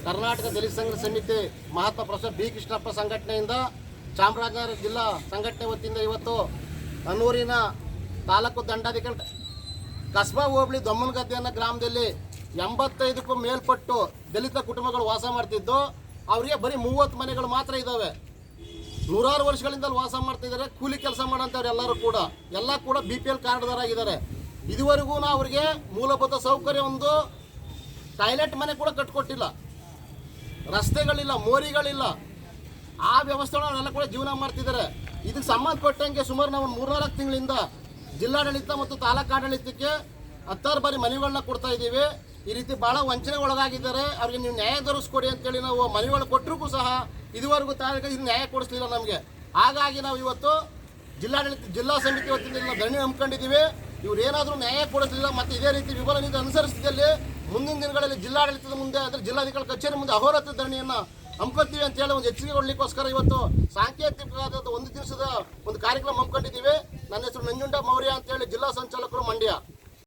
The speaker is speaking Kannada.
ಕರ್ನಾಟಕ ದಲಿತ ಸಂಘರ್ಷ ಸಮಿತಿ ಮಹಾತ್ಮ ಪ್ರೊಫೆಸರ್ ಬಿ ಕೃಷ್ಣಪ್ಪ ಸಂಘಟನೆಯಿಂದ ಚಾಮರಾಜನಗರ ಜಿಲ್ಲಾ ಸಂಘಟನೆ ವತಿಯಿಂದ ಇವತ್ತು ಅನೂರಿನ ತಾಲೂಕು ದಂಡಾಧಿಕಾರಿ ಕಸ್ಬಾ ಹೋಬಳಿ ದೊಮ್ಮನಗದ್ದೆ ಅನ್ನೋ ಗ್ರಾಮದಲ್ಲಿ 85ಕ್ಕೂ ಮೇಲ್ಪಟ್ಟು ದಲಿತ ಕುಟುಂಬಗಳು ವಾಸ ಮಾಡ್ತಿದ್ದು ಅವರಿಗೆ ಬರೀ 30 ಮನೆಗಳು ಮಾತ್ರ ಇದ್ದಾವೆ. ನೂರಾರು ವರ್ಷಗಳಿಂದ ವಾಸ ಮಾಡ್ತಿದ್ದಾರೆ. ಕೂಲಿ ಕೆಲಸ ಮಾಡೋಂಥವ್ರು ಎಲ್ಲರೂ ಕೂಡ BPL ಕಾರ್ಡ್ದಾರಾಗಿದ್ದಾರೆ. ಇದುವರೆಗೂ ಅವರಿಗೆ ಮೂಲಭೂತ ಸೌಕರ್ಯ ಒಂದು ಟಾಯ್ಲೆಟ್ ಮನೆ ಕೂಡ ಕಟ್ಕೊಟ್ಟಿಲ್ಲ, ರಸ್ತೆಗಳಿಲ್ಲ, ಮೋರಿಗಳಿಲ್ಲ. ಆ ವ್ಯವಸ್ಥೆಗಳನ್ನೆಲ್ಲ ಕೂಡ ಜೀವನ ಮಾಡ್ತಿದ್ದಾರೆ. ಇದಕ್ಕೆ ಸಂಬಂಧಪಟ್ಟಂಗೆ ಸುಮಾರು ನಾವು 3-4 ತಿಂಗಳಿಂದ ಜಿಲ್ಲಾಡಳಿತ ಮತ್ತು ತಾಲೂಕು ಆಡಳಿತಕ್ಕೆ 10 ಬಾರಿ ಮನವಿಗಳನ್ನ ಕೊಡ್ತಾ ಇದ್ದೀವಿ. ಈ ರೀತಿ ಭಾಳ ವಂಚನೆ ಒಳಗಾಗಿದ್ದಾರೆ, ಅವ್ರಿಗೆ ನೀವು ನ್ಯಾಯ ದೊರಕಿಸ್ಕೊಡಿ ಅಂತೇಳಿ ನಾವು ಮನವಿಗಳು ಕೊಟ್ಟರೂ ಸಹ ಇದುವರೆಗೂ ತಾಲೂಕು ಇದು ನ್ಯಾಯ ಕೊಡಿಸ್ಲಿಲ್ಲ ನಮಗೆ. ಹಾಗಾಗಿ ನಾವು ಇವತ್ತು ಜಿಲ್ಲಾ ಸಮಿತಿ ವತಿಯಿಂದ ಧರಣಿ ಹಮ್ಮಿಕೊಂಡಿದ್ದೀವಿ. ಇವ್ರು ಏನಾದರೂ ನ್ಯಾಯ ಕೊಡಿಸಲಿಲ್ಲ ಮತ್ತು ಇದೇ ರೀತಿ ವಿಫಲ ನೀತಿ ಅನುಸರಿಸಿದಲ್ಲಿ ಮುಂದಿನ ದಿನಗಳಲ್ಲಿ ಜಿಲ್ಲಾಡಳಿತದ ಮುಂದೆ ಅಂದರೆ ಜಿಲ್ಲಾಧಿಕಾರಿ ಕಚೇರಿ ಮುಂದೆ ಅಹೋರಾತ್ರ ಧರಣಿಯನ್ನು ಹಮ್ಮಿಕೊಳ್ತೀವಿ ಅಂತೇಳಿ ಒಂದು ಎಚ್ಚರಿಕೆ ಕೊಡಲಿಕ್ಕೋಸ್ಕರ ಇವತ್ತು ಸಾಂಕೇತಿಕವಾದ ಒಂದು ದಿವಸದ ಒಂದು ಕಾರ್ಯಕ್ರಮ ಹಮ್ಮಿಕೊಂಡಿದ್ದೀವಿ. ನನ್ನ ಹೆಸರು ನಂಜುಂಡ ಮೌರ್ಯ ಅಂತೇಳಿ ಜಿಲ್ಲಾ ಸಂಚಾಲಕರು ಮಂಡ್ಯ.